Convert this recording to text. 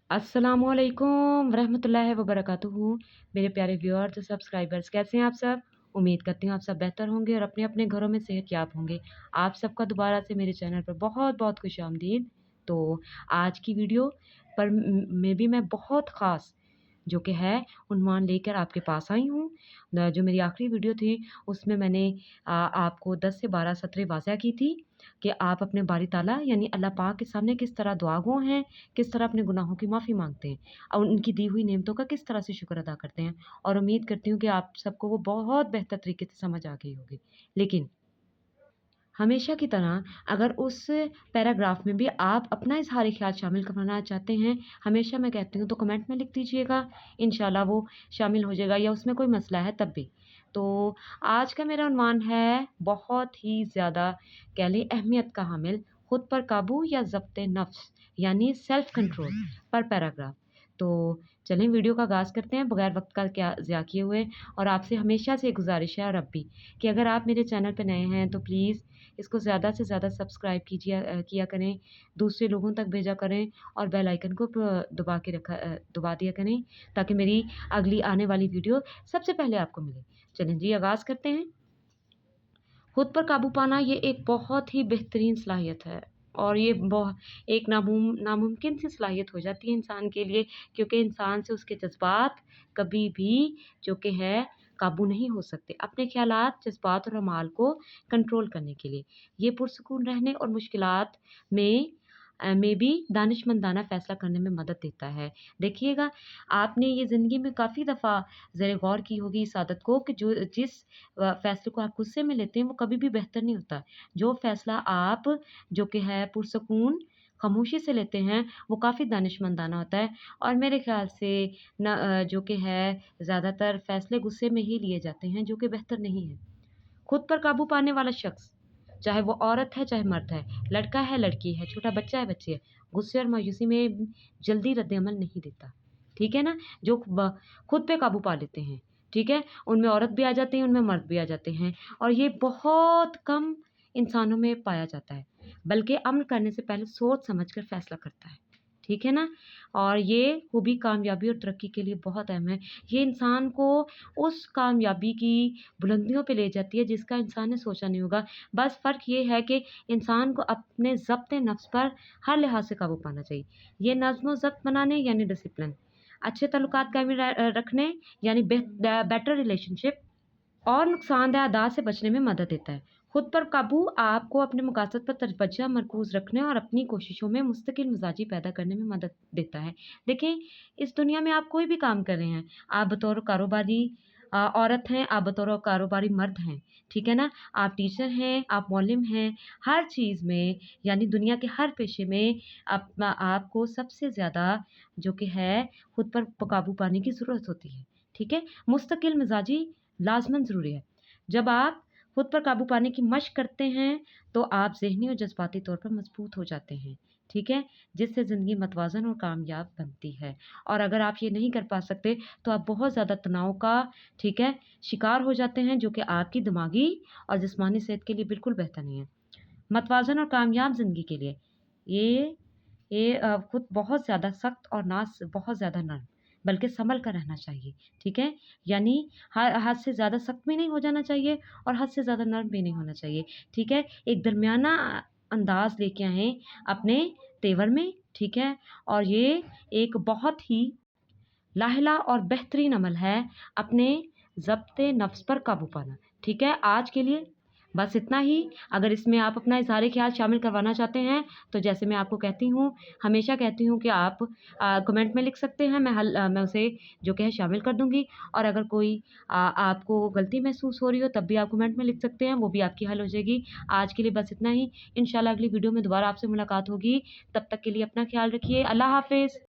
अस्सलामुअलैकुम वरहमतुल्लाहि वबरकातुहू। मेरे प्यारे व्यूअर्स सब्सक्राइबर्स, कैसे हैं आप सब? उम्मीद करती हूँ आप सब बेहतर होंगे और अपने अपने घरों में सेहतयाब होंगे। आप सबका दोबारा से मेरे चैनल पर बहुत बहुत खुशामदीद। तो आज की वीडियो पर में भी मैं बहुत ख़ास जो कि है उन्वान लेकर आपके पास आई हूँ। जो मेरी आखिरी वीडियो थी उसमें मैंने आपको 10 से 12 सतरें वाज़ह की थी कि आप अपने बारी ताला यानी अल्लाह पाक के सामने किस तरह दुआगो हैं, किस तरह अपने गुनाहों की माफ़ी माँगते हैं और उनकी दी हुई नेमतों का किस तरह से शुक्र अदा करते हैं। और उम्मीद करती हूँ कि आप सबको वो बहुत बेहतर तरीके से समझ आ गई होगी। लेकिन हमेशा की तरह अगर उस पैराग्राफ में भी आप अपना इज़हार ख़्याल शामिल करवाना चाहते हैं, हमेशा मैं कहती हूँ तो कमेंट में लिख दीजिएगा, इंशाल्लाह वो शामिल हो जाएगा या उसमें कोई मसला है तब भी। तो आज का मेरा उन्वान है बहुत ही ज़्यादा कह लें अहमियत का हामिल, खुद पर काबू या ज़ब्त नफ्स यानी सेल्फ कंट्रोल पर पैराग्राफ। तो चलें वीडियो का आगाज़ करते हैं बगैर वक़्त का क्या ज़िया किए हुए। और आपसे हमेशा से गुज़ारिश है और अब भी कि अगर आप मेरे चैनल पे नए हैं तो प्लीज़ इसको ज़्यादा से ज़्यादा सब्सक्राइब किया करें, दूसरे लोगों तक भेजा करें और बेल आइकन को दबा दिया करें ताकि मेरी अगली आने वाली वीडियो सबसे पहले आपको मिले। चलें जी आगाज़ करते हैं। खुद पर काबू पाना ये एक बहुत ही बेहतरीन सलाहियत है और ये एक नामुमकिन सी सलाहियत हो जाती है इंसान के लिए, क्योंकि इंसान से उसके जज्बात कभी भी जो कि है काबू नहीं हो सकते। अपने ख्यालात, जज्बात और अमाल को कंट्रोल करने के लिए ये पुरसुकून रहने और मुश्किलात में भी दानिशमंदाना फ़ैसला करने में मदद देता है। देखिएगा, आपने ये ज़िंदगी में काफ़ी दफ़ा ज़रा गौर की होगी इस आदत को कि जिस फ़ैसले को आप गुस्से में लेते हैं वो कभी भी बेहतर नहीं होता। जो फ़ैसला आप जो कि है पुरसुकून ख़ामोशी से लेते हैं वो काफ़ी दानिशमंदाना होता है। और मेरे ख़्याल से जो कि है ज़्यादातर फ़ैसले गुस्से में ही लिए जाते हैं जो कि बेहतर नहीं है। खुद पर काबू पाने वाला शख्स, चाहे वो औरत है, चाहे मर्द है, लड़का है, लड़की है, छोटा बच्चा है, बच्ची है, गुस्से और मायूसी में जल्दी रद्द-ए-अमल नहीं देता। ठीक है ना? जो खुद पे काबू पा लेते हैं, ठीक है? उनमें औरत भी आ जाती है, उनमें मर्द भी आ जाते हैं और ये बहुत कम इंसानों में पाया जाता है, बल्कि अमल करने से पहले सोच समझ कर फ़ैसला करता है। ठीक है ना? और ये खूबी कामयाबी और तरक्की के लिए बहुत अहम है। ये इंसान को उस कामयाबी की बुलंदियों पे ले जाती है जिसका इंसान ने सोचा नहीं होगा। बस फ़र्क ये है कि इंसान को अपने ज़ब्त नफ़्स पर हर लिहाज से काबू पाना चाहिए। ये नज़्म व ज़ब्त बनाने यानी डिसिप्लिन, अच्छे ताल्लुकात कायम रखने यानी बेटर रिलेशनशिप और नुकसानदेह आदत से बचने में मदद देता है। खुद पर काबू आपको अपने मकासद पर तवज्जो मरकूज़ रखने और अपनी कोशिशों में मुस्तकिल मिजाजी पैदा करने में मदद देता है। देखें, इस दुनिया में आप कोई भी काम कर रहे हैं, आप बतौर कारोबारी औरत हैं, आप बतौर कारोबारी मर्द हैं, ठीक है ना? आप टीचर हैं, आप मौलिम हैं, हर चीज़ में यानी दुनिया के हर पेशे में आपको सबसे ज़्यादा जो कि है खुद पर काबू पाने की ज़रूरत होती है, ठीक है? मुस्तकिल मिजाजी लाज़मन ज़रूरी है। जब आप खुद पर काबू पाने की मशक़ करते हैं, तो आप ज़हनी और जज़्बाती तौर पर मज़बूत हो जाते हैं, ठीक है? जिससे ज़िंदगी मतवाज़न और कामयाब बनती है। और अगर आप ये नहीं कर पा सकते, तो आप बहुत ज़्यादा तनाव का, ठीक है, शिकार हो जाते हैं, जो कि आपकी दिमागी और जिस्मानी सेहत के लिए बिल्कुल बेहतर नहीं है। मतवाज़न और कामयाब ज़िंदगी के लिए ये खुद बहुत ज़्यादा सख्त और ना बहुत ज़्यादा नर्म, बल्कि सँभल कर रहना चाहिए, ठीक है? यानी हद से ज़्यादा सख्त भी नहीं हो जाना चाहिए और हद से ज़्यादा नर्म भी नहीं होना चाहिए, ठीक है? एक दरमियाना अंदाज़ लेके आएँ अपने तेवर में, ठीक है? और ये एक बहुत ही लाहिला और बेहतरीन अमल है अपने ज़ब्त नफ़्स पर काबू पाना, ठीक है? आज के लिए बस इतना ही। अगर इसमें आप अपना इज़हार ख़्याल शामिल करवाना चाहते हैं, तो जैसे मैं आपको कहती हूँ, हमेशा कहती हूँ कि आप कमेंट में लिख सकते हैं, मैं उसे जो कि है शामिल कर दूँगी। और अगर कोई आपको गलती महसूस हो रही हो, तब भी आप कमेंट में लिख सकते हैं, वो भी आपकी हल हो जाएगी। आज के लिए बस इतना ही। इंशाल्लाह अगली वीडियो में दोबारा आपसे मुलाकात होगी। तब तक के लिए अपना ख़्याल रखिए। अल्लाह हाफ़िज़।